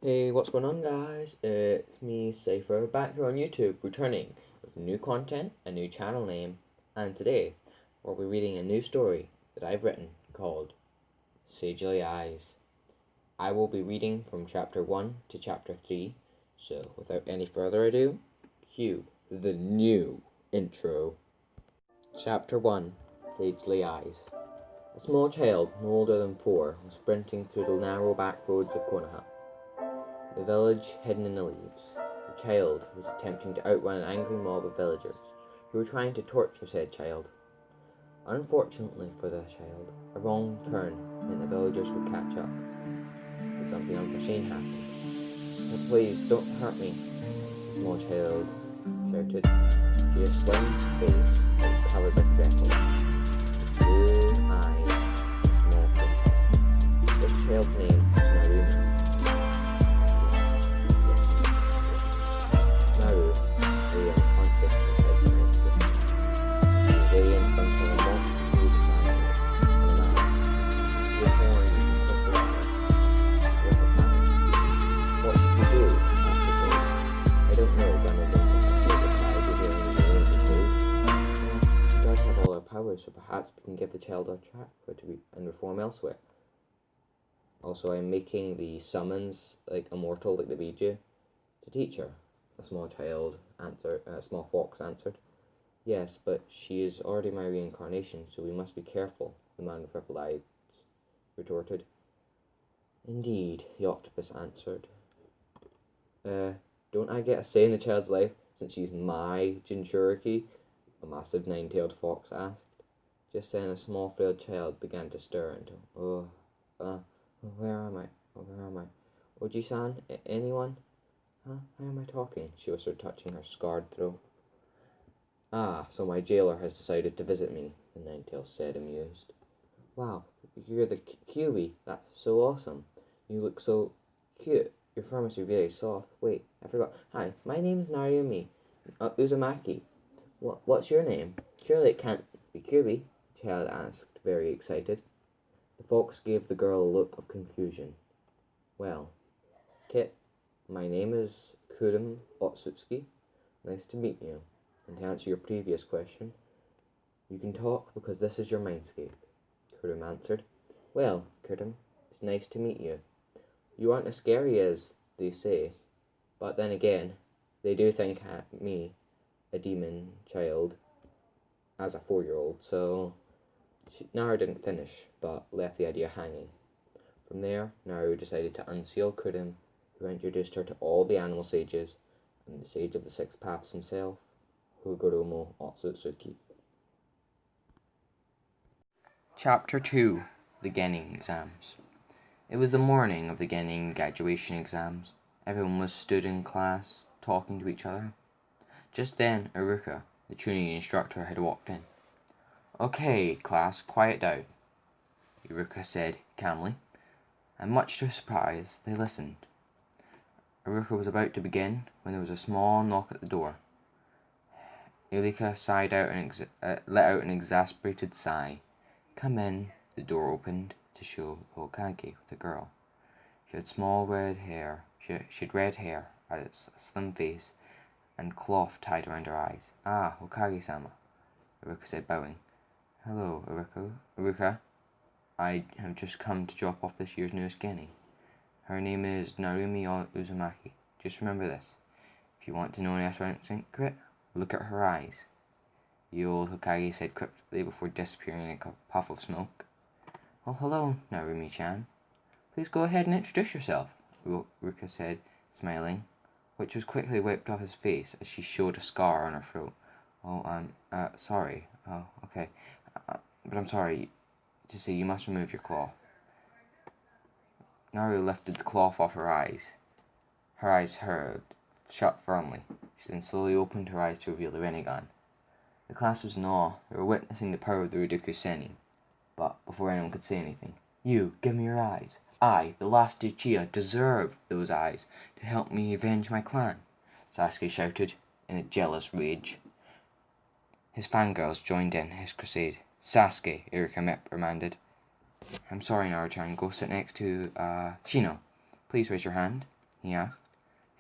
Hey, what's going on, guys? It's me, Cypher, back here on YouTube, returning with new content, a new channel name, and today we'll be reading a new story that I've written called Sagely Eyes. I will be reading from chapter 1 to chapter 3, so without any further ado, cue the new intro. Chapter 1, Sagely Eyes. A small child, no older than 4, was sprinting through the narrow back roads of Konoha, the village hidden in the leaves. The child was attempting to outrun an angry mob of villagers who were trying to torture said child. Unfortunately for the child, a wrong turn meant the villagers would catch up. But something unforeseen happened. "Oh, please, don't hurt me," the small child shouted. She had a slim face that was covered by freckles, blue eyes, and small feet. This child's name was Narumi. Naru lay unconscious beside the landscape. She was lay in front of a mock smooth family, and a man with horns and purple eyes with a pattern. "What should we do?" asked the child. "I don't know," Grandma Lincoln slowly replied, revealing the name of the clue. "She does have all our powers, so perhaps we can give the child a track for to be and reform elsewhere. Also, I'm making the summons like immortal, like the Biju, to teach her." A small fox answered. "Yes, but she is already my reincarnation, so we must be careful," the man with rippled eyes retorted. "Indeed," the octopus answered. Don't I get a say in the child's life since she's my Jinchuriki?" a massive nine-tailed fox asked. Just then a small frail child began to stir into, where am I? Where am I? Oji-san? Anyone? "Huh? Why am I talking?" she whispered, touching her scarred throat. "Ah, so my jailer has decided to visit me," the nine-tailed said, amused. "Wow, you're the Kiwi. That's so awesome. You look so cute. Your fur must be very soft. Wait, I forgot. Hi, my name's Narumi Uzumaki. What's your name? Surely it can't be Kiwi," the child asked, very excited. The fox gave the girl a look of confusion. "Well, Kit, my name is Kurum Otsutsuki. Nice to meet you. And to answer your previous question, you can talk because this is your mindscape," Kurum answered. "Well, Kurum, it's nice to meet you. You aren't as scary as they say, but then again, they do think me a demon child as a 4-year-old, so..." Naru didn't finish, but left the idea hanging. From there, Naru decided to unseal Kurum, who introduced her to all the animal sages and the sage of the six paths himself, Hugoromo Otsutsuki. Chapter 2, the Genin Exams. It was the morning of the Genin graduation exams. Everyone was stood in class, talking to each other. Just then, Iruka, the tuning instructor, had walked in. "Okay, class, quiet down," Iruka said calmly, and much to her surprise, they listened. Iruka was about to begin when there was a small knock at the door. Iruka sighed out and let out an exasperated sigh. "Come in." The door opened to show Hokage with a girl. She had small red hair. She had red hair, a slim face, and cloth tied around her eyes. "Ah, Hokage-sama," Iruka said, bowing. "Hello, Iruka. I have just come to drop off this year's newest genin. Her name is Narumi Uzumaki. Just remember this. If you want to know an secret, look at her eyes," the old Hokage said cryptically before disappearing in a puff of smoke. "Well, hello, Narumi-chan. Please go ahead and introduce yourself," Iruka said, smiling, which was quickly wiped off his face as she showed a scar on her throat. "Oh, I'm sorry. Oh, okay. But I'm sorry to say you must remove your cloth." Naru lifted the cloth off her eyes. Her eyes shut firmly. She then slowly opened her eyes to reveal the Rinnegan. The class was in awe. They were witnessing the power of the Ryudoku Sennin. But before anyone could say anything, "You, give me your eyes. I, the last Uchiha, deserve those eyes to help me avenge my clan," Sasuke shouted in a jealous rage. His fangirls joined in his crusade. "Sasuke," Iruka reprimanded. "I'm sorry, Naruto-chan. Go sit next to, Shino. Please raise your hand." he asked.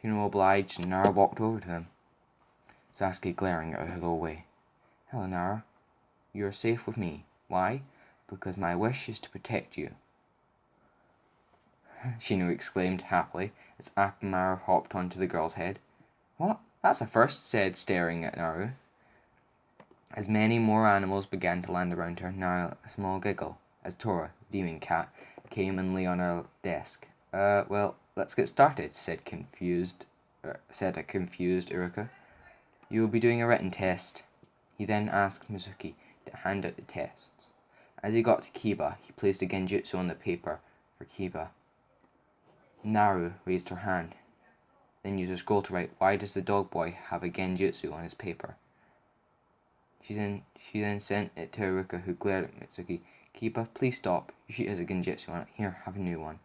Shino obliged, and Nara walked over to him, Sasuke glaring at her the whole way. Hello, Nara. You are safe with me. Why? Because my wish is to protect you, Shino exclaimed happily as Akamaru hopped onto the girl's head. What? That's a first, said, staring at Naru. As many more animals began to land around her, Nara let a small giggle as Tora, the demon cat, came and lay on her desk. Well, let's get started, said a confused Iruka. You will be doing a written test. He then asked Mizuki to hand out the tests. As he got to Kiba, he placed a genjutsu on the paper for Kiba. Naru raised her hand, then used a scroll to write, Why does the dog boy have a genjutsu on his paper? She then sent it to Iruka, who glared at Mitsuki. Kiba, please stop. Your sheet has a genjutsu on it. Here, have a new one,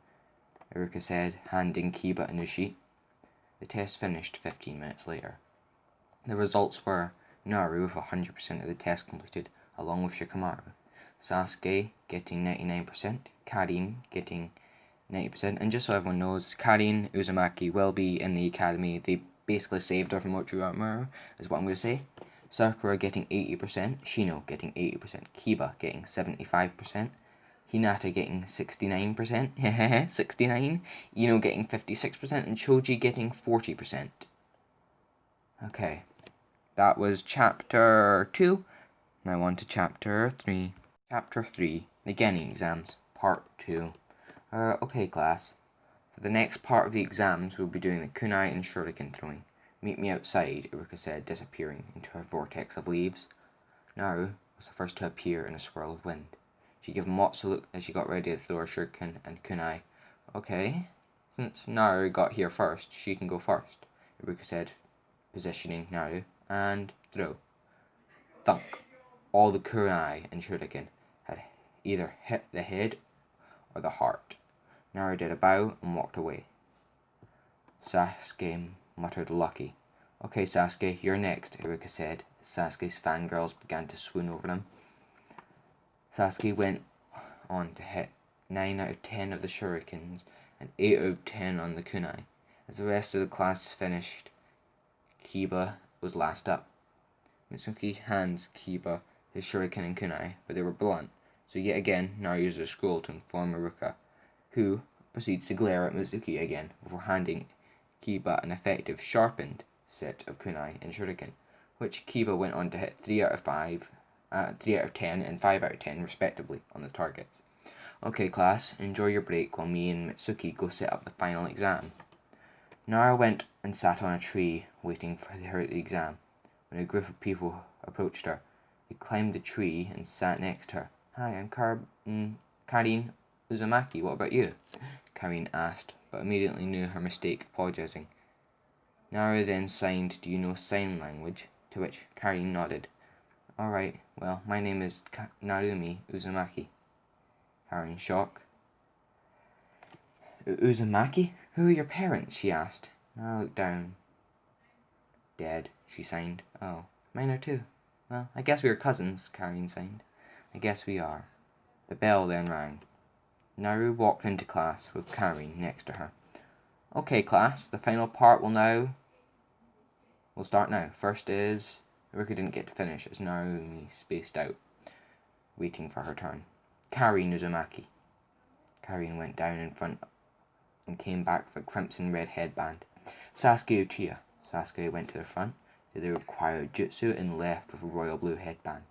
Iruka said, handing Kiba a new sheet. The test finished 15 minutes later. The results were Naru with 100% of the test completed, along with Shikamaru. Sasuke getting 99%, Karin getting 90%, and just so everyone knows, Karin Uzumaki will be in the academy. They basically saved her from Orochimaru, is what I'm going to say. Sakura getting 80%, Shino getting 80%, Kiba getting 75%, Hinata getting 69%, 69, Ino getting 56%, and Choji getting 40%. Okay, that was chapter 2. Now on to chapter 3. Chapter 3, the Genin Exams, Part 2. Okay, class. For the next part of the exams, we'll be doing the kunai and shuriken throwing. Meet me outside, Iruka said, disappearing into a vortex of leaves. Naru was the first to appear in a swirl of wind. She gave Motsu a look as she got ready to throw her shuriken and kunai. Okay, since Naru got here first, she can go first, Iruka said, positioning Naru, and throw. Thunk. All the kunai and shuriken had either hit the head or the heart. Naru did a bow and walked away. Sasuke muttered lucky. Okay, Sasuke, you're next, Iruka said, as Sasuke's fangirls began to swoon over him. Sasuke went on to hit 9 out of 10 of the shurikens and 8 out of 10 on the kunai. As the rest of the class finished, Kiba was last up. Mitsuki hands Kiba his shuriken and kunai, but they were blunt, so yet again Naru used a scroll to inform Iruka, who proceeds to glare at Mitsuki again before handing Kiba an effective sharpened set of kunai and shuriken, which Kiba went on to hit 3 out of 10 and 5 out of 10 respectively on the targets. Okay, class, enjoy your break while me and Mitsuki go set up the final exam. Nara went and sat on a tree waiting for her at the exam. When a group of people approached her, he climbed the tree and sat next to her. Hi, I'm Karin Uzumaki, what about you? Karin asked, but immediately knew her mistake, apologizing. Naru then signed, Do you know sign language? To which Karin nodded. Alright, well, my name is Narumi Uzumaki. Karin shocked. Uzumaki? Who are your parents? She asked. Nara looked down. Dead, she signed. Oh, mine are too. Well, I guess we are cousins, Karin signed. I guess we are. The bell then rang. Naru walked into class with Karin next to her. Okay, class, the final part will start now. First is... Iruka didn't get to finish as Narumi spaced out, waiting for her turn. Karin Uzumaki. Karin went down in front and came back with a crimson red headband. Sasuke Uchiha. Sasuke went to the front, did the required jutsu, and left with a royal blue headband.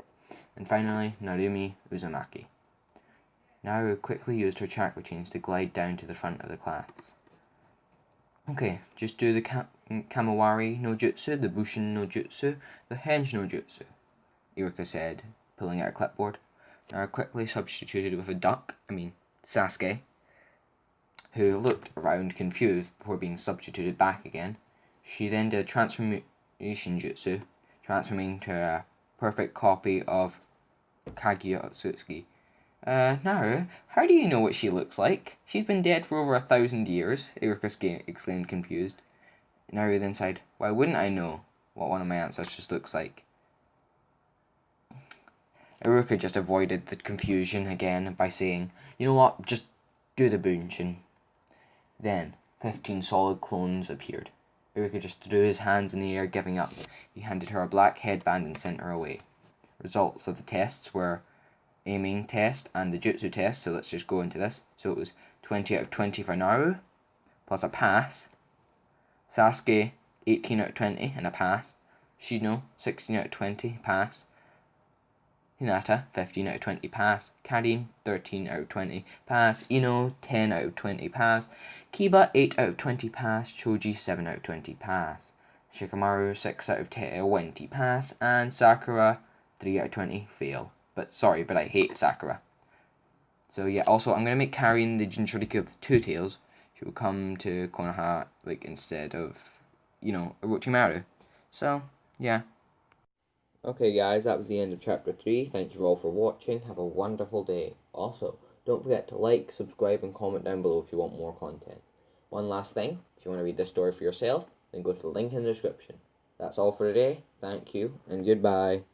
And finally, Narumi Uzumaki. Naru quickly used her chakra chains to glide down to the front of the class. Okay, just do the Kamawari no Jutsu, the Bushin no Jutsu, the Henge no Jutsu, Iruka said, pulling out a clipboard. Naru quickly substituted with Sasuke, who looked around confused before being substituted back again. She then did a transformation jutsu, transforming to a perfect copy of Kaguya Otsutsuki. Naru, how do you know what she looks like? She's been dead for over 1,000 years, Iruka exclaimed confused. Naru then sighed, Why wouldn't I know what one of my ancestors looks like? Iruka just avoided the confusion again by saying, You know what, just do the Bunshin. Then, 15 solid clones appeared. Eureka just threw his hands in the air, giving up. He handed her a black headband and sent her away. Results of the tests were aiming test and the jutsu test, so let's just go into this. So it was 20 out of 20 for Naru, plus a pass. Sasuke, 18 out of 20 and a pass. Shino, 16 out of 20, pass. Hinata, 15 out of 20, pass. Karin, 13 out of 20, pass. Ino, 10 out of 20, pass. Kiba, 8 out of 20, pass. Choji, 7 out of 20, pass. Shikamaru, 6 out of 20, pass. And Sakura, 3 out of 20, fail. But I hate Sakura. So yeah, also I'm going to make Karin the Jinchuriki of the Two Tails. She will come to Konoha, instead of, Orochimaru. So, yeah. Okay guys, that was the end of chapter 3. Thank you all for watching. Have a wonderful day. Also, don't forget to like, subscribe, and comment down below if you want more content. One last thing, if you want to read this story for yourself, then go to the link in the description. That's all for today. Thank you, and goodbye.